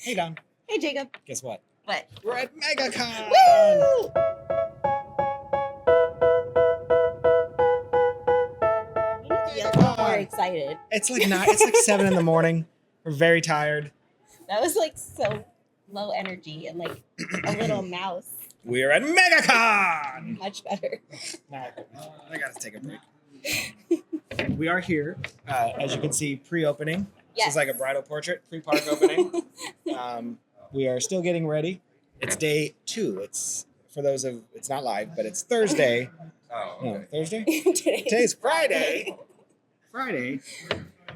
Hey, Don. Hey, Jacob. Guess what? What? We're at Megacon! Woo! You need to be a little more excited. It's like 7 in the morning. We're very tired. That was like so low energy and like a little mouse. We're at Megacon! Much better. Now, I gotta take a break. We are here, as you can see, pre-opening. Yes. This is like a bridal portrait, pre-park opening. We are still getting ready. It's day 2. It's not live, but it's Thursday. Oh, No, okay. Thursday? Today's Friday. Friday.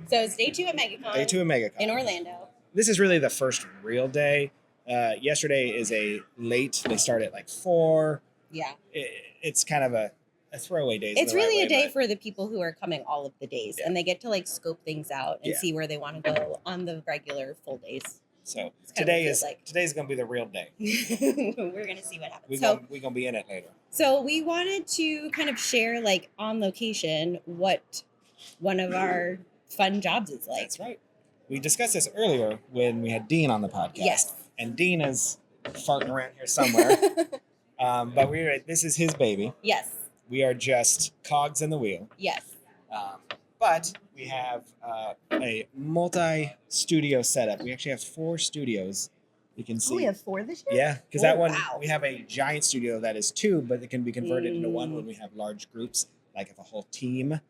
So it's day 2 at Megacon. Day 2 of Megacon. In Orlando. This is really the first real day. Yesterday is a late. They start at like 4. Yeah. It's kind of a throwaway day. It's really a day for the people who are coming all of the days, and they get to like scope things out and see where they want to go on the regular full days. So today's gonna be the real day. We're gonna see what happens. We're gonna be in it later. So we wanted to kind of share like on location what one of our fun jobs is like. That's right. We discussed this earlier when we had Dean on the podcast. Yes. And Dean is farting around here somewhere. But this is his baby. Yes. We are just cogs in the wheel. Yes. But we have a multi-studio setup. We actually have 4 studios. You can see. Oh, we have 4 this year? Yeah, because that one, wow. we have a giant studio that is 2, but it can be converted into 1 when we have large groups. Like if a whole team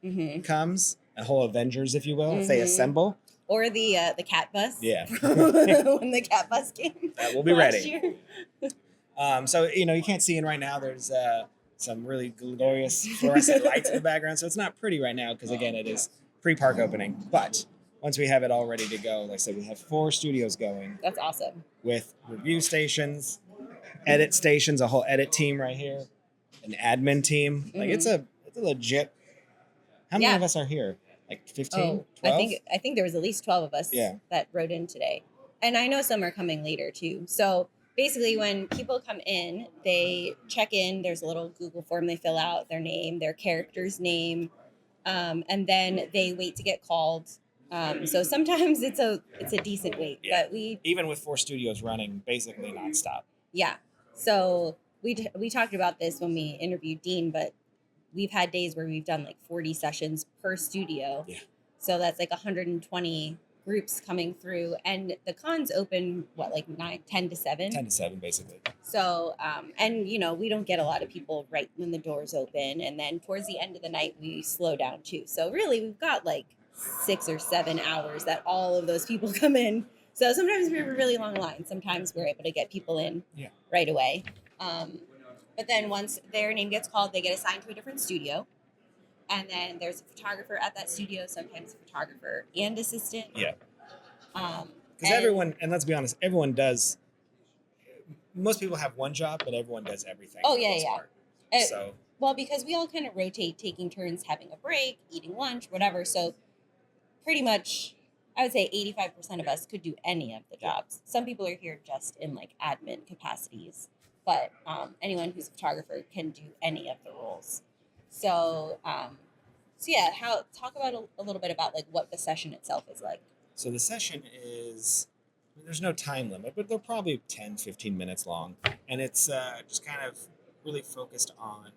comes, a whole Avengers, if you will, if they assemble. Or the cat bus. Yeah. When the cat bus came. That will be last ready. Year. So, you can't see in right now. There's some really glorious fluorescent lights in the background. So it's not pretty right now because, again, it is pre-park opening. But once we have it all ready to go, like I said, we have 4 studios going. That's awesome. With review stations, edit stations, a whole edit team right here, an admin team. Like it's a legit. How many of us are here? Like 15, 12? I think there was at least 12 of us that wrote in today. And I know some are coming later too. So basically when people come in, they check in, there's a little Google form they fill out, their name, their character's name, and then they wait to get called. So sometimes it's a decent wait, but even with 4 studios running basically nonstop. Yeah. So we talked about this when we interviewed Dean, but we've had days where we've done like 40 sessions per studio. Yeah. So that's like 120 groups coming through, and the cons open like 10 to 7. 10 to 7 basically. So and we don't get a lot of people right when the doors open, and then towards the end of the night we slow down too. So really we've got like 6 or 7 hours that all of those people come in. So sometimes we have a really long line. Sometimes we're able to get people in right away. But then once their name gets called, they get assigned to a different studio. And then there's a photographer at that studio, sometimes a photographer and assistant. Yeah. Because everyone, and let's be honest, everyone does, most people have one job, but everyone does everything. Oh, yeah. So. Well, because we all kind of rotate, taking turns, having a break, eating lunch, whatever. So pretty much, I would say 85% of us could do any of the jobs. Some people are here just in like admin capacities. But anyone who's a photographer can do any of the roles. So talk about a little bit about like what the session itself is like. So the session is, there's no time limit, but they're probably 10, 15 minutes long. And it's just kind of really focused on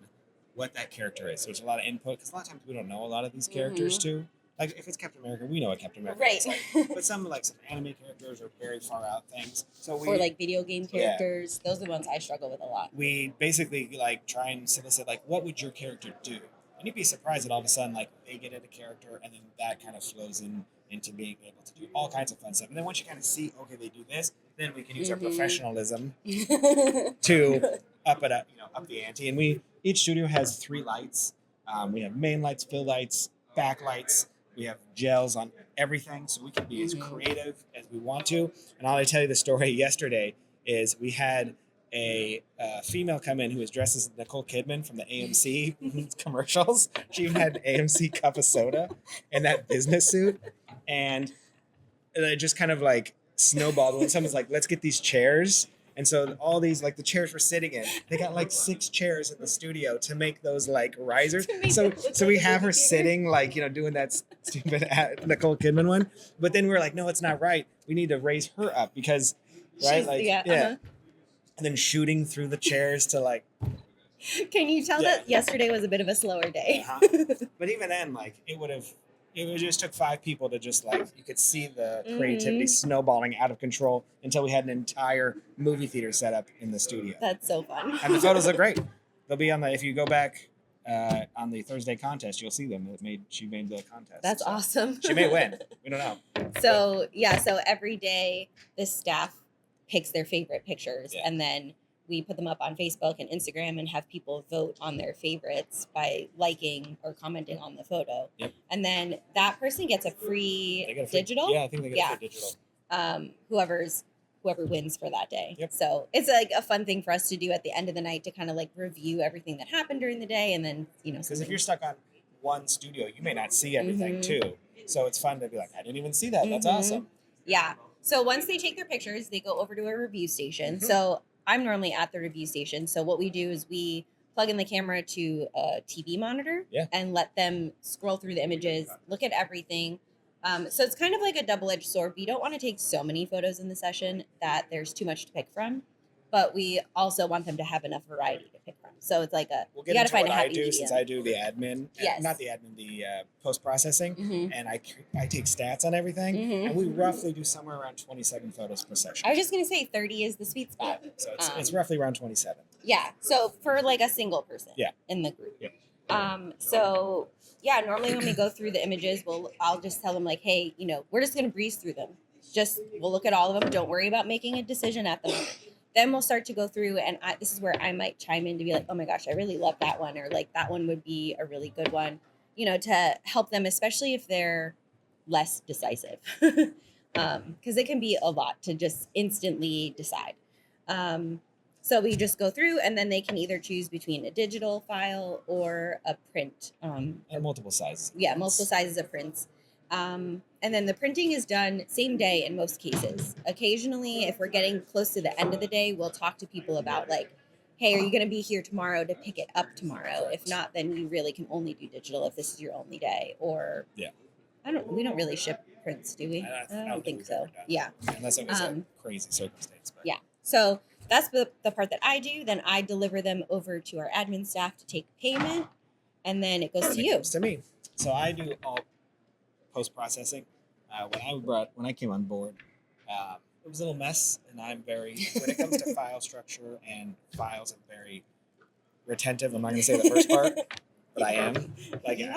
what that character is. So there's a lot of input, because a lot of times we don't know a lot of these characters too. Like if it's Captain America, we know what Captain America is like. But some anime characters are very far out things. Or like video game characters. Those are the ones I struggle with a lot. We basically like try and solicit like, what would your character do? And you'd be surprised that all of a sudden like they get into character, and then that kind of flows into being able to do all kinds of fun stuff. And then once you kind of see, okay, they do this, then we can use our professionalism to up the ante. And each studio has 3 lights. We have main lights, fill lights, backlights. We have gels on everything, so we can be as creative as we want to. And I'll tell you the story yesterday is we had a female come in who was dressed as Nicole Kidman from the AMC commercials. She even had an AMC cup of soda and that business suit. And it just kind of like snowballed when someone's like, let's get these chairs. And so all these, like the chairs we're sitting in, they got like 6 chairs in the studio to make those like risers. So we have her sitting like, doing that stupid Nicole Kidman one. But then we were like, no, it's not right. We need to raise her up because right? Like, yeah. and then shooting through the chairs to like. Can you tell Yeah. that yesterday was a bit of a slower day? But even then, like it just took 5 people to just like you could see the creativity snowballing out of control until we had an entire movie theater set up in the studio. That's so fun. And the photos look great. They'll be on the if you go back on the Thursday contest, you'll see them. She made the contest. That's awesome. She may win. We don't know. So so every day the staff picks their favorite pictures and then we put them up on Facebook and Instagram and have people vote on their favorites by liking or commenting on the photo. Yep. And then that person gets a free digital. Yeah, I think they get a free digital. Whoever wins for that day. Yep. So it's like a fun thing for us to do at the end of the night to kind of like review everything that happened during the day and then, because if you're stuck on one studio, you may not see everything too. So it's fun to be like, I didn't even see that. That's awesome. Yeah. So once they take their pictures, they go over to a review station. So I'm normally at the review station. So what we do is we plug in the camera to a TV monitor and let them scroll through the images, look at everything. So it's kind of like a double-edged sword. We don't want to take so many photos in the session that there's too much to pick from, but we also want them to have enough variety to pick from. So it's like we'll get into what I do since I do the admin, not the admin, the post-processing, and I take stats on everything, and we roughly do somewhere around 27 photos per session. I was just going to say 30 is the sweet spot. Yeah. So it's roughly around 27. Yeah. So for like a single person in the group. Yeah. Normally when we go through the images, I'll just tell them like, hey, we're just going to breeze through them. We'll look at all of them. Don't worry about making a decision at the moment. Then we'll start to go through and this is where I might chime in to be like, oh my gosh, I really love that one. Or like that one would be a really good one, to help them, especially if they're less decisive. Because it can be a lot to just instantly decide. So we just go through and then they can either choose between a digital file or a print. And multiple sizes. Yeah, multiple sizes of prints. And then the printing is done same day in most cases. Occasionally, if we're getting close to the end of the day, we'll talk to people about like, hey, are you going to be here tomorrow to pick it up tomorrow? If not, then you really can only do digital if this is your only day. Or we don't really ship prints, do we? I don't think so. Yeah. Unless it was a crazy circumstance. But. Yeah. So that's the part that I do. Then I deliver them over to our admin staff to take payment. And then it goes to you. It comes to me. So I do all post-processing. When I came on board, it was a little mess, and when it comes to file structure and files, I'm very retentive. I'm not going to say the first part, but I am. Like you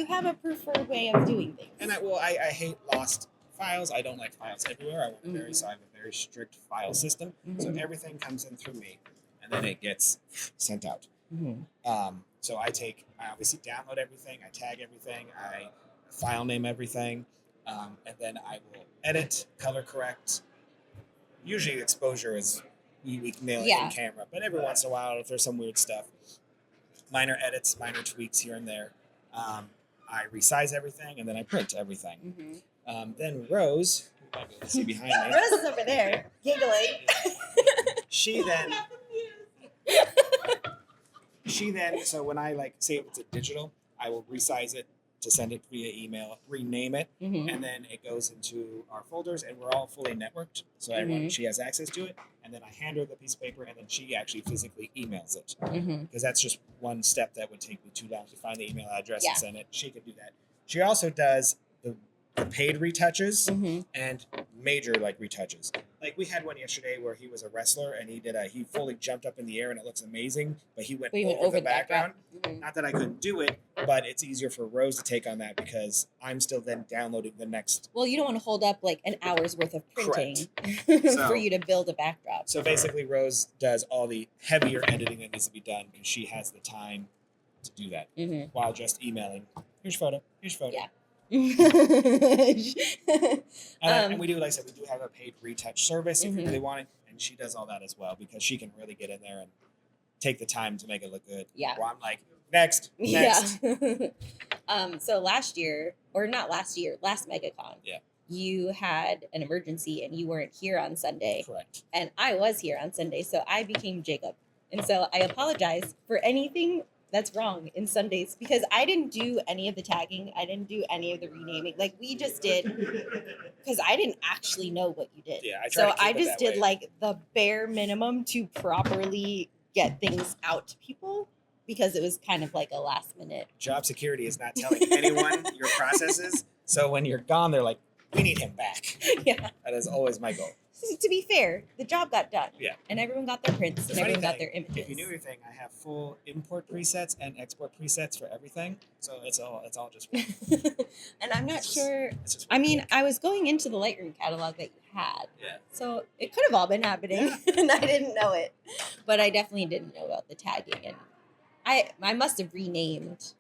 have a preferred way of doing things. And I hate lost files. I don't like files everywhere. I have a very strict file system, so everything comes in through me, and then it gets sent out. So I obviously download everything, I tag everything, I file name everything, and then I will edit, color correct. Usually exposure is we can nail it in camera, but every once in a while if there's some weird stuff, minor edits, minor tweaks here and there, I resize everything and then I print everything. Then Rose, you might be able to see behind me. Rose is over there giggling. She then, so when I say if it's a digital, I will resize it to send it via email, rename it, and then it goes into our folders, and we're all fully networked, so everyone, she has access to it, and then I hand her the piece of paper, and then she actually physically emails it, because that's just one step that would take me too long to find the email address and send it. She could do that. She also does the paid retouches and major retouches. Like we had one yesterday where he was a wrestler and he fully jumped up in the air and it looks amazing, but he went over the background. Not that I couldn't do it, but it's easier for Rose to take on that because I'm still then downloading the next. Well, you don't want to hold up an hour's worth of printing for you to build a backdrop. So basically Rose does all the heavier editing that needs to be done because she has the time to do that while just emailing. Here's photo. Yeah. And we do, like I said, we do have a paid retouch service if you really want it, and she does all that as well because she can really get in there and take the time to make it look good. Yeah. Well, I'm like, next. Yeah. So last Megacon, you had an emergency and you weren't here on Sunday. Correct. And I was here on Sunday, so I became Jacob. And so I apologize for anything that's wrong in Sundays because I didn't do any of the tagging. I didn't do any of the renaming. Like we just did because I didn't actually know what you did. Yeah, I tried to keep I it just that did way. like the bare minimum to properly get things out to people because it was kind of like a last minute. Job security is not telling anyone your processes. So when you're gone, they're like, we need him back. Yeah. That is always my goal. To be fair, the job got done. Yeah. And everyone got their prints The and funny everyone got thing, their images. if you knew everything, I have full import presets and export presets for everything. So it's all just one. And I'm not It's just- sure. it's just I one mean, click. I was going into the Lightroom catalog that you had. Yeah. So it could have all been happening and I didn't know it. But I definitely didn't know about the tagging. And I must have renamed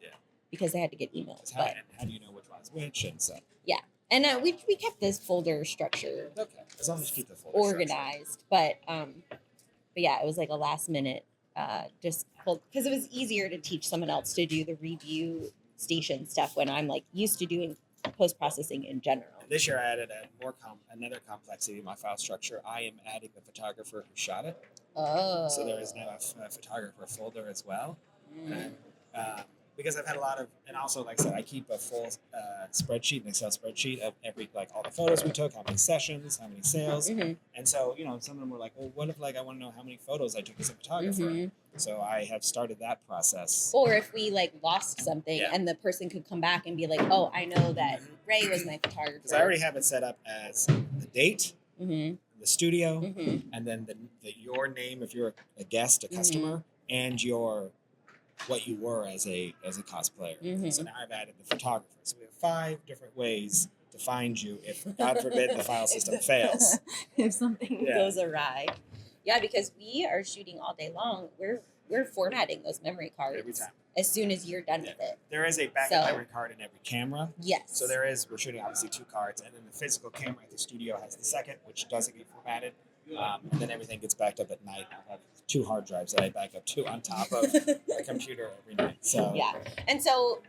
because I had to get emails. How do you know which one's which and so? Yeah. And we kept this folder structure Okay. As long as you keep the folder organized. But yeah, it was like a last minute just because it was easier to teach someone else to do the review station stuff when I'm like used to doing post processing in general. This year I added another complexity in my file structure. I am adding the photographer who shot it. Oh. So there is now a photographer folder as well. And, because I've had a lot of, and also like I said, I keep a full spreadsheet, an Excel spreadsheet of all the photos we took, how many sessions, how many sales. Mm-hmm. And so, some of them were like, well, what if I want to know how many photos I took as a photographer? Mm-hmm. So I have started that process. Or if we lost something and the person could come back and be like, oh, I know that Ray was my photographer. Because I already have it set up as the date, the studio, and then your name if you're a guest, a customer, and what you were as a cosplayer. So now I've added the photographer. So we have 5 different ways to find you if, God forbid, the file system fails. If something goes awry. Yeah, because we are shooting all day long. We're formatting those memory cards Every time. as soon as you're done with it. There is a backup memory card in every camera. Yes. So we're shooting obviously 2 cards, and then the physical camera at the studio has the second, which doesn't get formatted. And then everything gets backed up at night. I have 2 hard drives that I back up to on top of the computer every night. So yeah, and so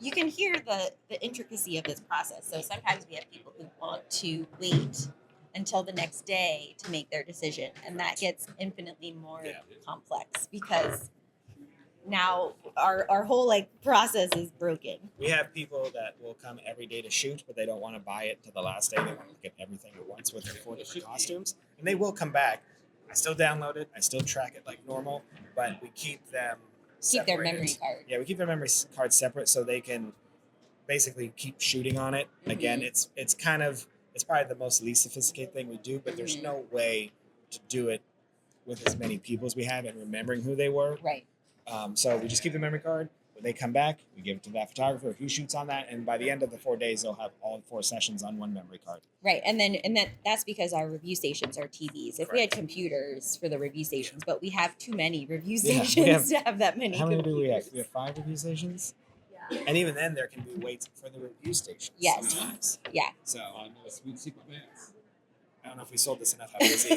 you can hear the intricacy of this process. So sometimes we have people who want to wait until the next day to make their decision, and that gets infinitely more complex because now our whole process is broken. We have people that will come every day to shoot, but they don't want to buy it to the last day. They want to look at everything at once with their 4 different costumes, and they will come back. I still download it. I still track it like normal, but we keep them separated. Keep their memory card. Yeah, we keep their memory cards separate so they can basically keep shooting on it. Again, it's probably the most least sophisticated thing we do, but there's no way to do it with as many people as we have and remembering who they were. Right. So we just keep the memory card. When they come back, we give it to that photographer who shoots on that, and by the end of the 4 days, they'll have all 4 sessions on one memory card. Right, and that's because our review stations are TVs. If we had computers for the review stations, but we have too many review stations to have that many. How many computers. do we have? We have 5 review stations. Yeah. And even then, there can be waits for the review stations. Yes. Sometimes. Yeah. So sweet secret bands. I don't know if we sold this enough. How busy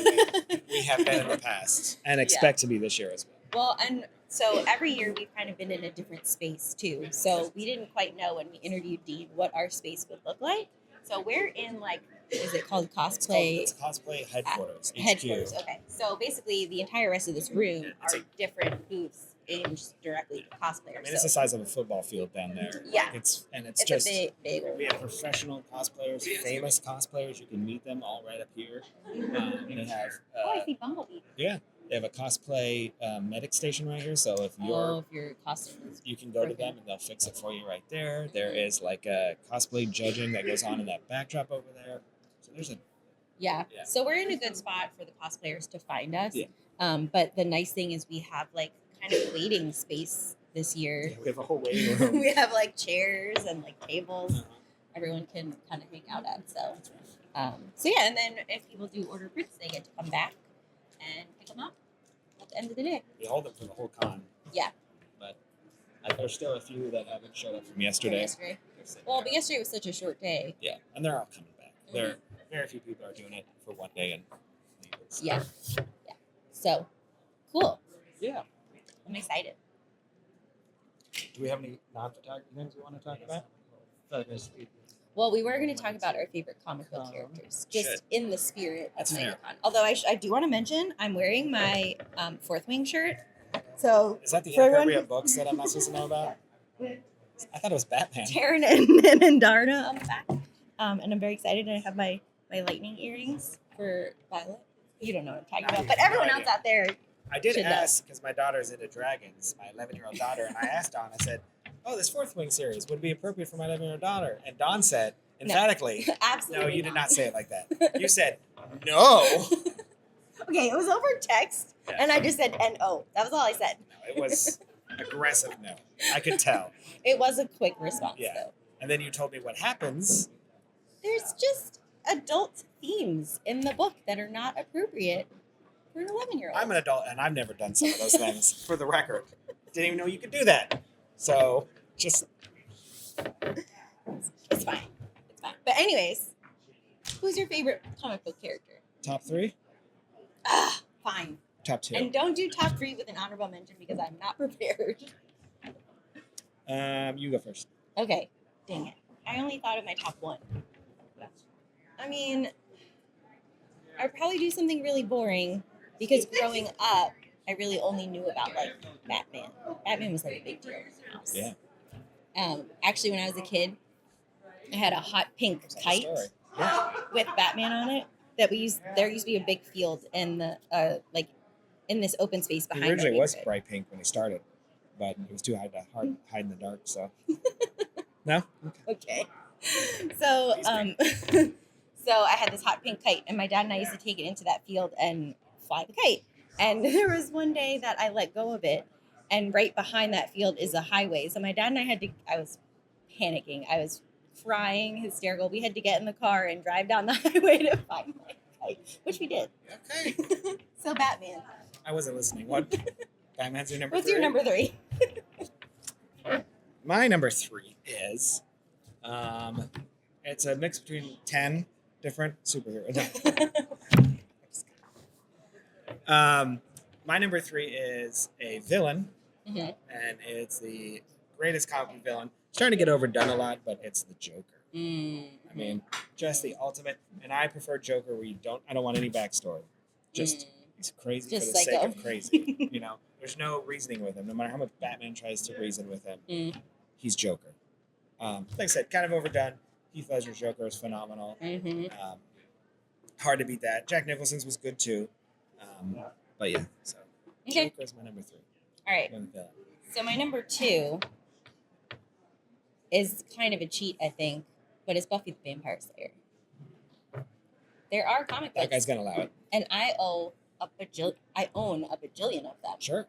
we have been in the past, and expect to be this year as well. Well, and so every year we've kind of been in a different space too. So we didn't quite know when we interviewed Dean what our space would look like. So we're in is it called cosplay? It's cosplay headquarters. Headquarters. Okay. So basically, the entire rest of this room are different booths aimed directly to cosplayers. I mean, it's the size of a football field down there. Yeah. It's just a big. We have professional cosplayers, famous cosplayers. You can meet them all right up here. They have. I see Bumblebee. Yeah. They have a cosplay medic station right here, so if your costume is you can go to them and they'll fix it for you right there. There is a cosplay judging that goes on in that backdrop over there. So there's yeah. So we're in a good spot for the cosplayers to find us. Yeah. But the nice thing is we have kind of waiting space this year. Yeah, we have a whole waiting room. We have chairs and tables. Everyone can kind of hang out at. So yeah, and then if people do order prints, they get to come back and pick them up at the end of the day. We hold them for the whole con. Yeah. But there's still a few that haven't showed up from yesterday. Well, but yesterday was such a short day. Yeah, and they're all coming back. There, very few people are doing it for one day and leaving. So. Yeah. So, cool. Yeah. I'm excited. Do we have any non-photography things we want to talk about? Well, we were going to talk about our favorite comic book characters, just in the spirit of That's Megacon. fair. Although I do want to mention, I'm wearing my Fourth Wing shirt. So Is that the for everyone- inappropriate books that I'm not supposed to know about? I thought it was Batman. Taryn and Darna on the back. And I'm very excited. And I have my lightning earrings for Violet. You don't know what I'm talking about, but everyone else out there. I did should know. ask, because my daughter's into dragons, my 11-year-old daughter, and I asked Dawn, I said, oh, this Fourth Wing series would be appropriate for my 11-year-old daughter. And Dawn said, emphatically, Absolutely no, you did not say it like that. You said, no. Okay, it was over text, and I just said N-O. That was all I said. No, it was aggressive no. I could tell. It was a quick response, Yeah. though. And then you told me what happens. There's just adult themes in the book that are not appropriate for an 11-year-old. I'm an adult, and I've never done some of those things, for the record. Didn't even know you could do that. So, just... It's fine. It's fine. But anyways, who's your favorite comic book character? Top 3? Fine. Top 2. And don't do top 3 with an honorable mention because I'm not prepared. You go first. Okay. Dang it. I only thought of my top 1. I mean, I'd probably do something really boring because growing up, I really only knew about like Batman. Batman was like a big deal in the house. Yeah. Actually, when I was a kid, I had a hot pink That's kite the story. Yeah. with Batman on it that we used. There used to be a big field in the like in this open space It behind. our originally was neighborhood. bright pink when he started, but it was too hard to hide in the dark, so... No? Okay. So, so I had this hot pink kite, and my dad and I used to take it into that field and fly the kite. And there was one day that I let go of it, and right behind that field is a highway. So my dad and I was panicking. I was crying, hysterical. We had to get in the car and drive down the highway to find my kite, which we did. Okay. So Batman. I wasn't listening. What? Batman's your number 3? What's your number 3? My number 3 is... it's a mix between 10 different superheroes. My number 3 is a villain, Mhm. and it's the greatest comic book villain. It's trying to get overdone a lot, but it's the Joker. I mean, just the ultimate. And I prefer Joker where I don't want any backstory. Just he's crazy Just for the psycho. sake of crazy. You know, there's no reasoning with him. No matter how much Batman tries to reason with him, he's Joker. Like I said, kind of overdone. Heath Ledger's Joker is phenomenal. Hard to beat that. Jack Nicholson's was good too. But yeah, so Okay. Joker's my number 3. All right. One villain. So my number 2 is kind of a cheat, I think, but it's Buffy the Vampire Slayer. There are comic books, That guy's gonna allow it. and I own a bajillion of them. Sure.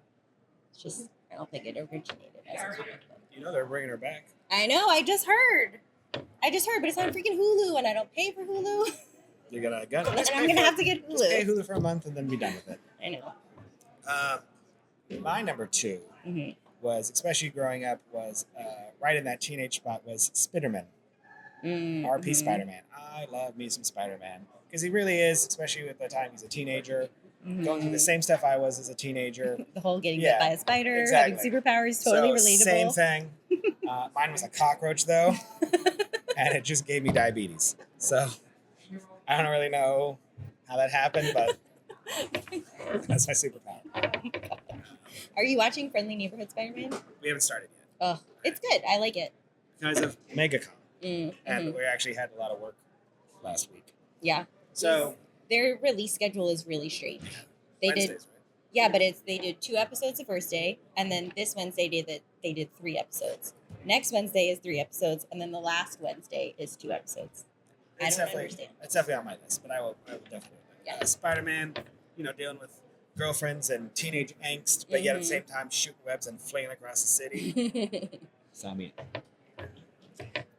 It's just I don't think it originated as a comic book. You know they're bringing her back. I know. I just heard, but it's on freaking Hulu, and I don't pay for Hulu. You're gonna And I'm gonna have to get Just pay Hulu. Hulu for a month and then be done with it. I know. My number 2 was, especially growing up, was right in that teenage spot was Spider-Man. RP Spider-Man. I love me some Spider-Man because he really is, especially at the time he's a teenager, going through the same stuff I was as a teenager. The whole getting Yeah, bit by a spider, exactly. having superpowers, totally So, relatable. Same thing. Mine was a cockroach though, and it just gave me diabetes. So I don't really know how that happened, but that's my superpower. Are you watching Friendly Neighborhood Spider-Man? We haven't started yet Oh, it's good. I like it. because of Megacon, and we actually had a lot of work last week. Yeah. So Their release schedule is really strange. They did, Wednesdays, right? yeah, but they did 2 episodes the first day, and then this Wednesday they did 3 episodes. Next Wednesday is 3 episodes, and then the last Wednesday is 2 episodes. I don't understand. It's definitely on my list, but I will definitely. Yeah. Spider-Man, dealing with girlfriends and teenage angst, but yet at the same time shooting webs and fleeing across the city. Saw me.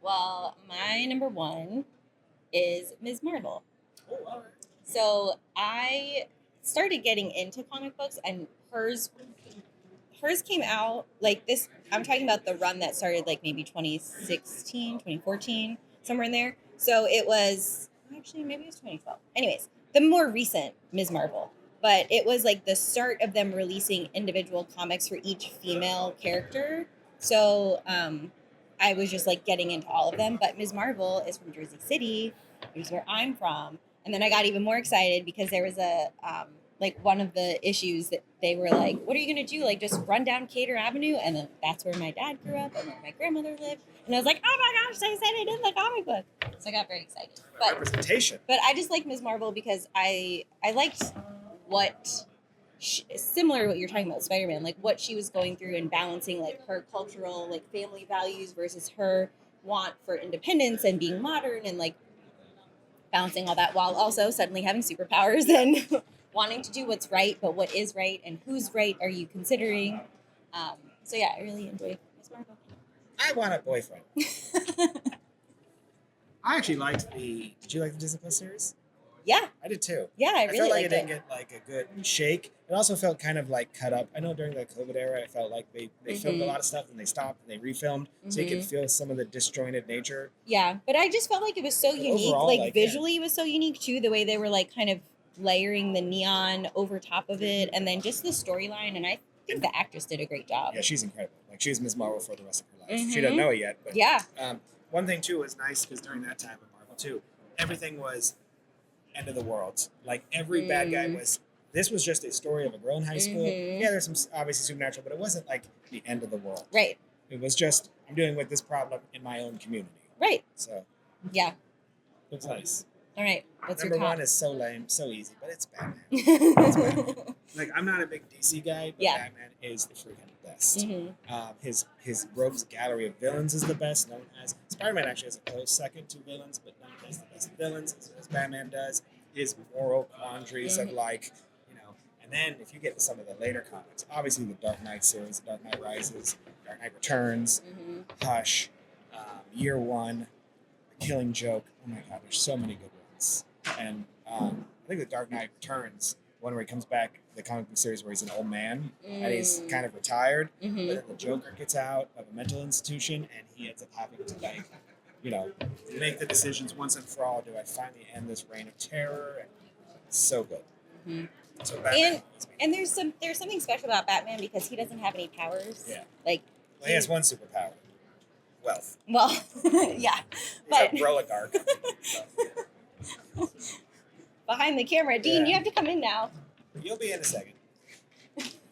Well, my number 1 is Ms. Marvel. Oh, all right. So I started getting into comic books, and hers came out like this. I'm talking about the run that started like maybe 2016, 2014, somewhere in there. So it was actually maybe it was 2012. Anyways, the more recent Ms. Marvel. But it was like the start of them releasing individual comics for each female character. So I was just like getting into all of them. But Ms. Marvel is from Jersey City, which is where I'm from. And then I got even more excited because there was a like one of the issues that they were like, what are you going to do? Like just run down Cater Avenue. And then that's where my dad grew up and where my grandmother lived. And I was like, oh my gosh, they said it in the comic book. So I got very excited. Representation. But I just like Ms. Marvel because I liked what similar to what you're talking about Spider-Man, like what she was going through and balancing like her cultural like family values versus her want for independence and being modern and like balancing all that while also suddenly having superpowers and wanting to do what's right, but what is right and who's right are you considering? So yeah, I really enjoyed Ms. Marvel. I want a boyfriend. I actually liked Did you like the Disney Plus series? Yeah. I did too. Yeah, I felt really like liked it didn't get like a good shake. It also felt kind of like cut up. I know during the COVID era, I felt like they filmed a lot of stuff and they stopped and they refilmed, so you could feel some of the disjointed nature. Yeah, but I just felt like it was so unique. Overall, like visually, it was so unique too. The way they were like kind of layering the neon over top of it, and then just the storyline. And I think the actress did a great job. Yeah, she's incredible. Like she's Ms. Marvel for the rest of her life. She doesn't know it yet, but yeah. One thing too was nice because during that time of Marvel too, everything was end of the world. Like every bad guy was. This was just a story of a girl in high school. Yeah, there's some obviously supernatural, but it wasn't like the end of the world. Right. It was just I'm dealing with this problem in my own community. Right. So. Yeah. Looks nice. All right. What's Number your one is so lame, so easy, but it's Batman. It's Batman. Like I'm not a big DC guy, but Batman is the freaking best. His rogues gallery of villains is the best. Known as Spider-Man actually has a close second to villains, but known as the best villains as Batman does. His moral quandaries of like, and then if you get to some of the later comics, obviously the Dark Knight series, the Dark Knight Rises, Dark Knight Returns, Hush, Year One, The Killing Joke. Oh my God, there's so many good ones. And I think the Dark Knight Returns, one where he comes back, the comic book series where he's an old man and he's kind of retired, but then the Joker gets out of a mental institution and he ends up having to like, make the decisions once and for all. Do I finally end this reign of terror? And it's so good. So Batman, and there's something special about Batman because he doesn't have any powers. Yeah. Like he has one superpower. Wealth. Well, yeah. He's a oligarch. Behind the camera, Dean, you have to come in now. You'll be in a second.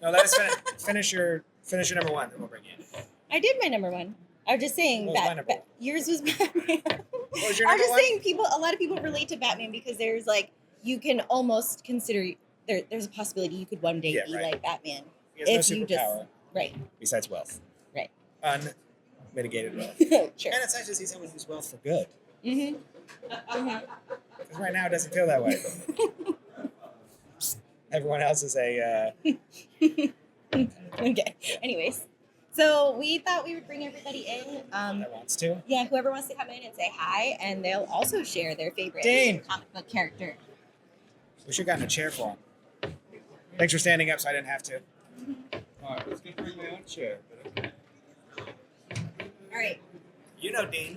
No, let us finish your number one, then we'll bring you in. I did my number one. I was just saying that yours was Batman. What was your number one? Saying a lot of people relate to Batman because there's like you can almost consider there's a possibility you could one day be like Batman. He has no superpower. Right. Besides wealth. Right. Unmitigated wealth. Sure. And it's nice to see someone who's wealth for good. Because right now it doesn't feel that way. Everyone else is a... Okay. Anyways. So we thought we would bring everybody in. That wants to. Yeah, whoever wants to come in and say hi, and they'll also share their favorite comic book character. We should have gotten a chair for him. Thanks for standing up so I didn't have to. All right, let's get bring my own chair. But okay. All right. You know Dean.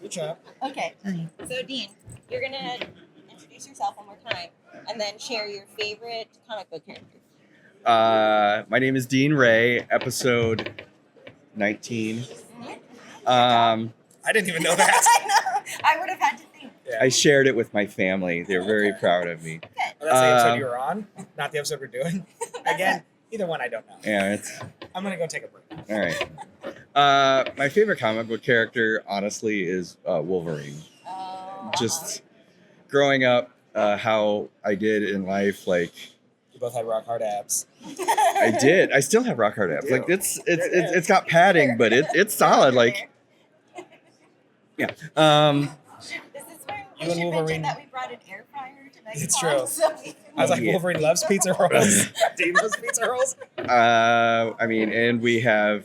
Good job. Okay. So Dean, you're going to introduce yourself one more time and then share your favorite comic book character. My name is Dean Ray, episode 19. I didn't even know that. I know. I would have had to think. Yeah. I shared it with my family. They're very proud of me. Well, that's the episode you were on, not the episode we're doing. Again, either one I don't know. Yeah, I'm going to go take a break. all right. My favorite comic book character, honestly, is Wolverine. Just growing up, how I did in life, like, You both had rock hard abs. I did. I still have rock hard abs. Like it's got padding, but it's solid. Like, yeah. This is where we You and should Wolverine- mention that we brought an air fryer to Megacon. It's true. So I was like, Wolverine loves pizza rolls. Dean loves pizza rolls. I mean, and we have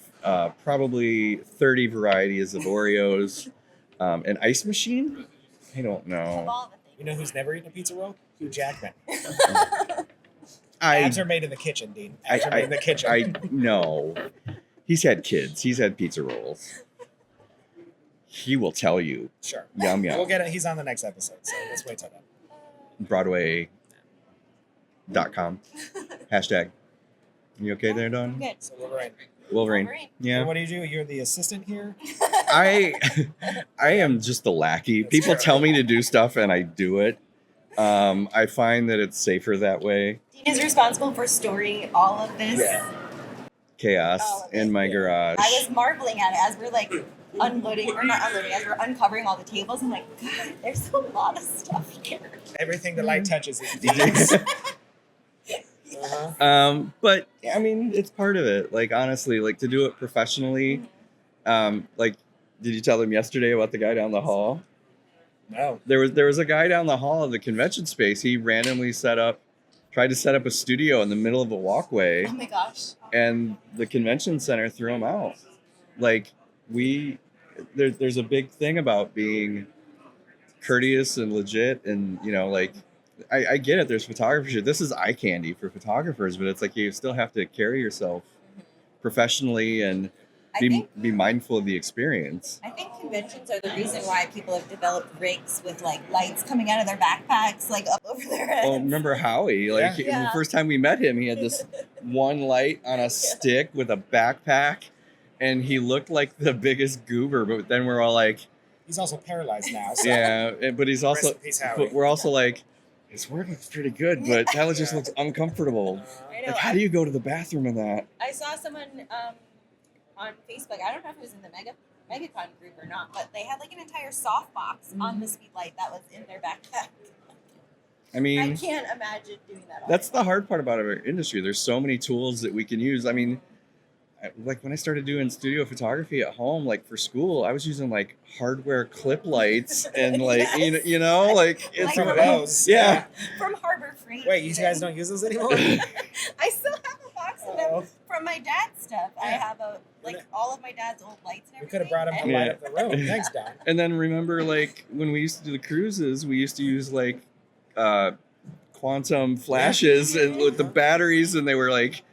probably 30 varieties of Oreos, an ice machine. I don't of know. all the things. You know who's never eaten a pizza roll? Hugh Jackman. I Abs are made in the kitchen, Dean. Abs are made in the kitchen. I know. He's had kids. He's had pizza rolls. He will tell you. Sure. Yum We'll yum. get it. He's on the next episode, so let's wait till then. Broadway.com. Hashtag. You okay there, Dawn? Good. So Wolverine. Wolverine. Wolverine. Yeah. What do? You're the assistant here? I am just the lackey. People tell me to do stuff and I do it. I find that it's safer that way. Dean is responsible for storing all of this. Yeah. Chaos All of in it. my garage. I was marveling at it as we're like unloading, or not unloading, as we're uncovering all the tables. I'm like, God, there's a lot of stuff here. Everything the light touches is Dean's. But I mean, it's part of it. Like honestly, like to do it professionally. Like, did you tell them yesterday about the guy down the hall? No. There was a guy down the hall of the convention space. He randomly tried to set up a studio in the middle of a walkway, Oh my gosh. and the convention center threw him out. Like there's a big thing about being courteous and legit, and like I get it. There's photographers. This is eye candy for photographers, but it's like you still have to carry yourself professionally and be mindful of the experience. I think conventions are the reason why people have developed rigs with like lights coming out of their backpacks, like up over their heads. Well, remember Howie? Like the first time we met him, he had this one light on a stick with a backpack, and he looked like the biggest goober. But then we're all like, he's also paralyzed now. So. yeah, but he's also. Rest in peace, Howie. But we're also like, his work looks pretty good, but that just looks uncomfortable. I know. Like, how do you go to the bathroom in that? I saw someone on Facebook. I don't know if it was in the Megacon group or not, but they had like an entire softbox on the speed light that was in their backpack. I mean, I can't imagine doing that. That's the hard part about our industry. There's so many tools that we can use. I mean, like when I started doing studio photography at home, like for school, I was using like hardware clip lights and like Yes. you know, like it's Some of those. yeah. From Harbor Freight. Wait, you guys don't use those anymore? I still have a box of them from my dad's stuff. I have all of my dad's old lights and We everything. could have brought him to Yeah. light up the room. Thanks, Don. And then remember, like when we used to do the cruises, we used to use like quantum flashes and with the batteries, and they were like.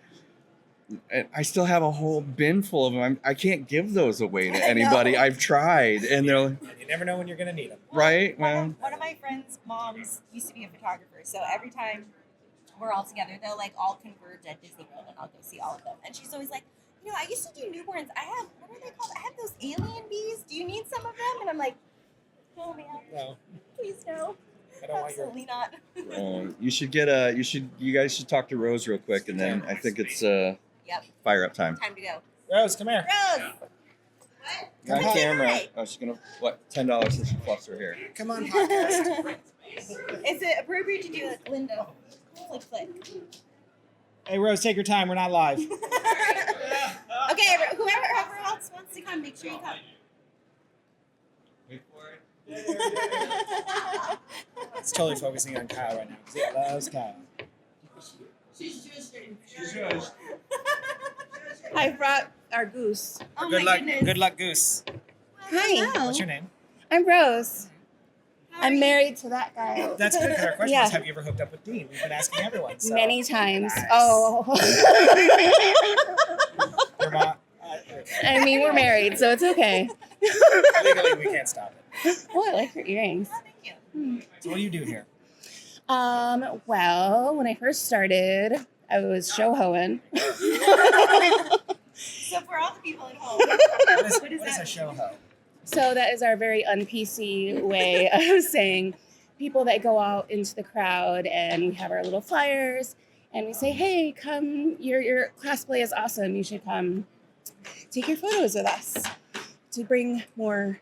And I still have a whole bin full of them. I can't give those away to anybody. I've tried, and they're like, You never know when you're going to need them. right. Well, One of my friends' moms used to be a photographer, so every time we're all together, they'll like all converge at Disney World, and I'll go see all of them. And she's always like, I used to do newborns. I have, what are they called? I have those alien bees. Do you need some of them? And I'm like, no, man, No, please no. I don't want your. Absolutely not. you guys should talk to Rose real quick, and then I think it's Yep. fire up time. Time to go. Rose, come here. Rose! What? On Come camera. hi. Oh, she's gonna $10 since she fluffs her hair. Come on, podcast. Is it appropriate to do a Linda? Flick. Hey, Rose, take your time. We're not live. Okay, whoever else wants to come, make sure you come. Wait for it. It's totally focusing on Kyle right now because he loves Kyle. I brought our goose. Oh Good my luck. goodness. Good luck, Goose. Hi. What's your name? I'm Rose. How are I'm you? married to that guy. That's good. 'Cause our question Yeah. is, have you ever hooked up with Dean? We've been asking everyone. So. Many times. Nice. Oh. Your mom, I mean, we're married, so it's okay. legally, we can't stop it. Oh, I like your earrings. Oh, thank you. So what do you do here? Well, when I first started, I was show hoeing. So for all the people at home, What is What is a that? show ho? So that is our very un-PC way of saying people that go out into the crowd, and we have our little flyers and we say, hey, come, your cosplay is awesome. You should come take your photos with us to bring more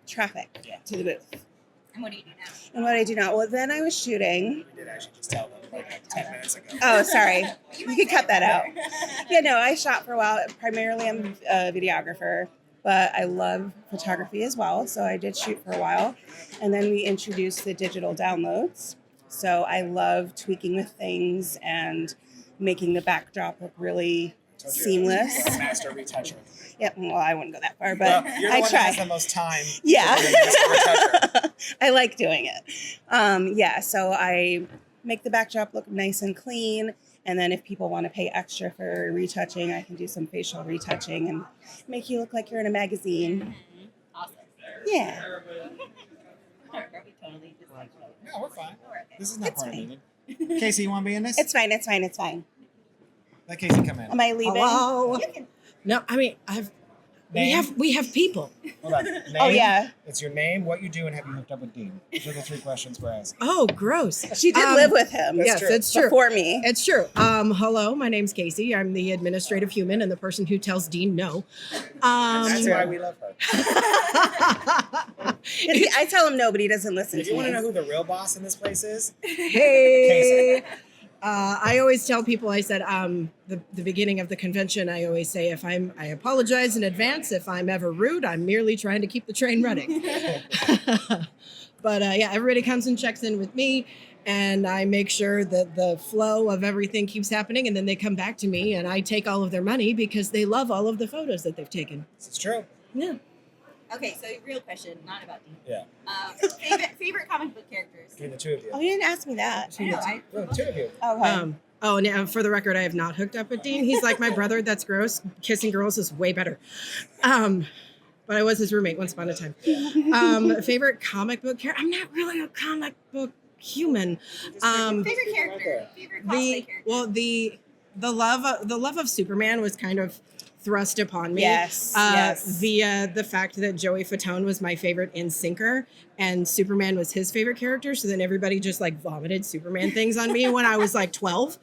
traffic to the booth. and what do you do now? And what I do now, well, then I was shooting. We did actually just tell them like 10 minutes ago. Oh, sorry. You might could say cut that out. later. Yeah, no, I shot for a while. Primarily, I'm a videographer, but I love photography as well. So I did shoot for a while. And then we introduced the digital downloads. So I love tweaking with things and making the backdrop look really Told you, seamless. you're a master retoucher. Yeah, well, I wouldn't go that far, but Well, you're the I one that has try. the most time. Yeah. to be a master retoucher. I like doing it. Yeah, so I make the backdrop look nice and clean. And then if people want to pay extra for retouching, I can do some facial retouching and make you look like you're in a magazine. Awesome. Yeah. Are we totally just like, No, we're fine. we're okay. This is not It's part of fine. the meeting. Casey, you want to be in this? It's fine, it's fine, it's fine. Let Casey come in. Am I leaving? Hello. You can No, I mean We have people. Hold on. Name, Oh, yeah. It's your name, what you do, and have you hooked up with Dean? Those are the 3 questions we're asking. Oh, gross. She did live with him. Yes, true. it's true. Before me. It's true. Hello, my name's Casey. I'm the administrative human and the person who tells Dean no. That's why we love her. I tell him no, but he doesn't listen If to you want to me. know who the real boss in this place is, Hey. I always tell people, I said, the beginning of the convention, I always say, I apologize in advance if I'm ever rude. I'm merely trying to keep the train running. But yeah, everybody comes and checks in with me, and I make sure that the flow of everything keeps happening, and then they come back to me, and I take all of their money because they love all of the photos that they've taken. this is true. Yeah. Okay, so real question, not about Dean. Yeah. Favorite comic book characters. Between the 2 of you. Oh, you didn't ask me that. I know. No, 2 of you. Okay. And for the record, I have not hooked up with Dean. He's like my brother. That's gross. Kissing girls is way better. But I was his roommate once upon a time. Favorite comic book character? I'm not really a comic book human. Favorite character. Favorite cosplay character. The love of Superman was kind of thrust upon me. Yes. Via the fact that Joey Fatone was my favorite in Syncer and Superman was his favorite character. So then everybody just like vomited Superman things on me when I was like 12.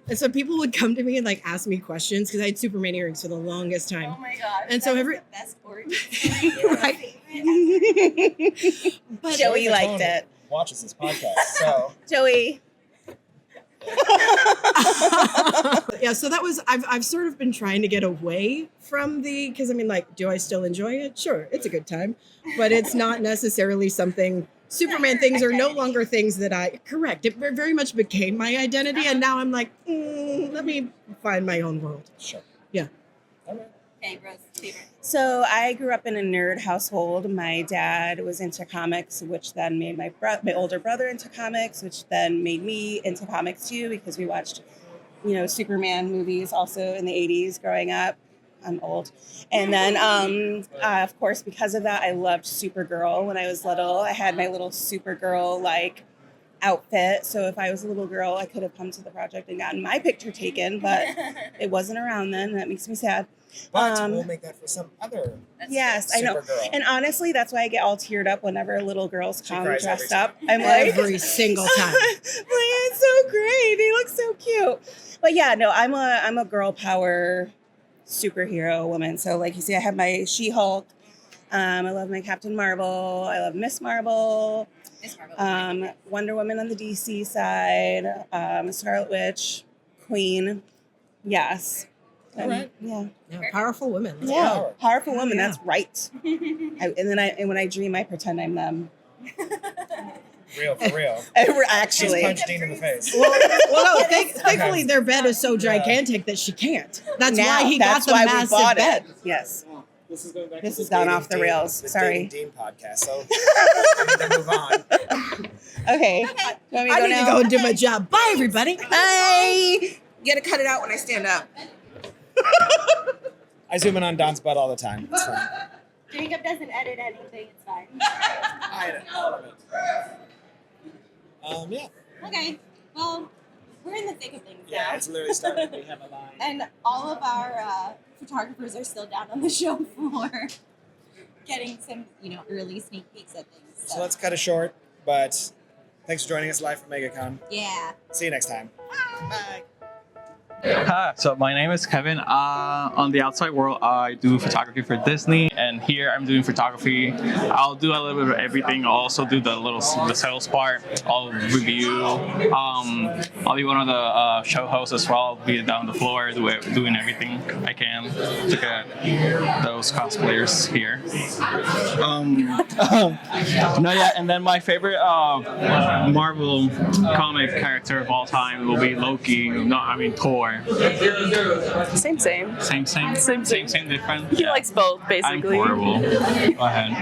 And so people would come to me and like ask me questions because I had Superman earrings for the longest time. Oh my gosh. And so every best origin. right. But Joey liked it. Watches this podcast, so Joey. yeah, so that was I've sort of been trying to get away from because I mean, like, do I still enjoy it? Sure, it's a good time, but it's not necessarily something. Superman things are no longer things that correct. It very much became my identity, and now I'm like, let me find my own world. sure. Yeah. All right. Okay, Rose, favorite. So I grew up in a nerd household. My dad was into comics, which then made my older brother into comics, which then made me into comics too, because we watched, Superman movies also in the 80s growing up. I'm old. And then, of course, because of that, I loved Supergirl when I was little. I had my little Supergirl, outfit. So if I was a little girl, I could have come to the project and gotten my picture taken, but it wasn't around then. That makes me sad. But we'll make that for some other. Yes, I know. Supergirl. And honestly, that's why I get all teared up whenever little girls come cries every dressed up. time. I'm like, Every single time. it's so great. They look so cute. But yeah, no, I'm a girl power superhero woman. So like you see, I have my She-Hulk. I love my Captain Marvel. I love Miss Marvel. Wonder Woman on the DC side. Scarlet Witch, Queen. Yes. All right. Yeah. Yeah, powerful women. Let's Yeah. go. Powerful woman. Yeah. That's right. And when I dream, I pretend I'm them. Real, for real. We're She's actually. punched Dean in the face. Well, no, thankfully their bed is so gigantic that she can't. That's why he got That's the why massive we bought bed. it. Yes. This is going back This to has gone off the Dating rails. Dean- Sorry. Dating Dean podcast. So I need to move on. Okay. You want me I to go need to now? go and do my job. Bye, everybody. Bye. You gotta cut it out when I stand up. I zoom in on Don's butt all the time. It's fine. Jacob doesn't edit anything, it's fine. I edit all of it. Yeah. Okay, well, we're in the thick of things Yeah, now. it's literally starting. We have a line. And all of our photographers are still down on the show floor getting some, early sneak peeks at things. So let's cut it short. But thanks for joining us live from Megacon. Yeah. See you next time. Bye. Hi, so my name is Kevin. On the outside world, I do photography for Disney, and here I'm doing photography. I'll do a little bit of everything. I'll also do the sales part. I'll review. I'll be one of the show hosts as well. I'll be down the floor doing everything I can to get those cosplayers here. And then my favorite Marvel comic character of all time will be Loki. Thor. Same. Same, different. He Yeah. likes both, I'm basically. horrible. Go ahead.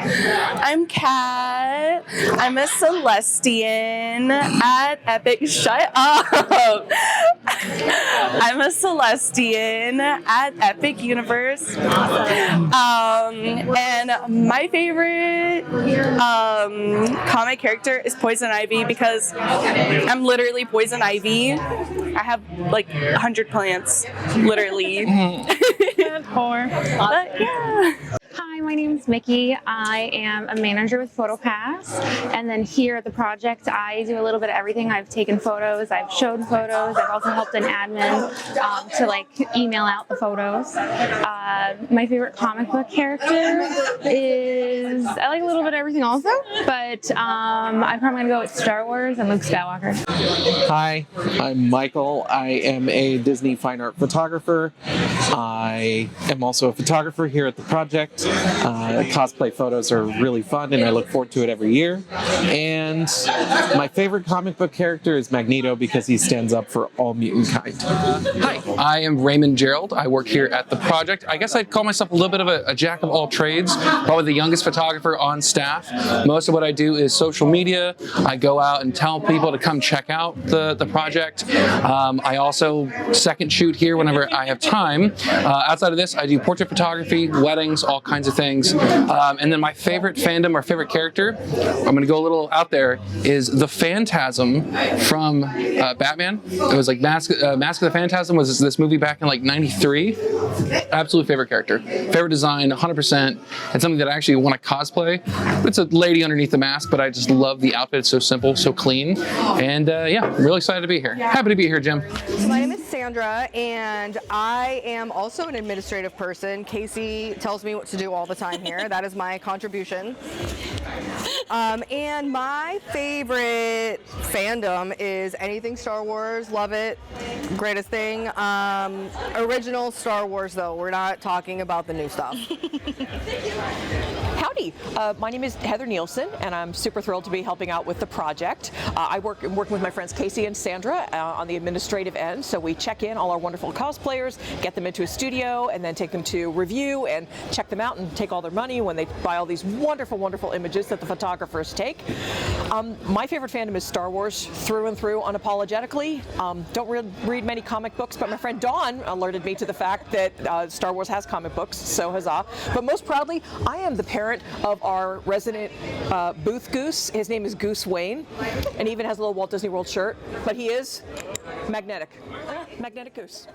I'm Kat. I'm a Celestian at Epic. Shut up. I'm a Celestian at Epic Universe. And my favorite comic character is Poison Ivy because I'm literally Poison Ivy. I have like 100 plants, literally. that for. But yeah. Hi, my name is Mickey. I am a manager with PhotoPass, and then here at the project I do a little bit of everything. I've taken photos, I've shown photos, I've also helped an admin to like email out the photos. My favorite comic book character is, I like a little bit of everything also, but I'm probably going to go with Star Wars and Luke Skywalker. Hi, I'm Michael. I am a Disney fine art photographer. I am also a photographer here at the project. Cosplay photos are really fun and I look forward to it every year. And my favorite comic book character is Magneto because he stands up for all mutant kind. Hi, I am Raymond Gerald. I work here at the project. I guess I'd call myself a little bit of a jack of all trades, probably the youngest photographer on staff. Most of what I do is social media. I go out and tell people to come check out the project. I also second shoot here whenever I have time. Outside of this, I do portrait photography, weddings, all kinds of things. And then my favorite fandom or favorite character, I'm going to go a little out there, is the Phantasm from Batman. It was like Mask of the Phantasm was this movie back in like '93. Absolute favorite character. Favorite design, 100%. It's something that I actually want to cosplay. It's a lady underneath the mask, but I just love the outfit. It's so simple, so clean. And yeah, I'm really excited to be here. Happy to be here, Jim. My name is Sandra, and I am also an administrative person. Casey tells me what to do all the time here. That is my contribution. And my favorite fandom is anything Star Wars. Love it. Greatest thing. Original Star Wars, though. We're not talking about the new stuff. Howdy, my name is Heather Nielsen, and I'm super thrilled to be helping out with the project. I'm working with my friends Casey and Sandra on the administrative end, so we check in all our wonderful cosplayers, get them into a studio, and then take them to review and check them out and take all their money when they buy all these wonderful, wonderful images that the photographers take. My favorite fandom is Star Wars through and through, unapologetically. Don't read many comic books, but my friend Dawn alerted me to the fact that Star Wars has comic books, so huzzah. But most proudly, I am the parent of our resident booth goose. His name is Goose Wayne, and he even has a little Walt Disney World shirt, but he is magnetic. Magnetic goose.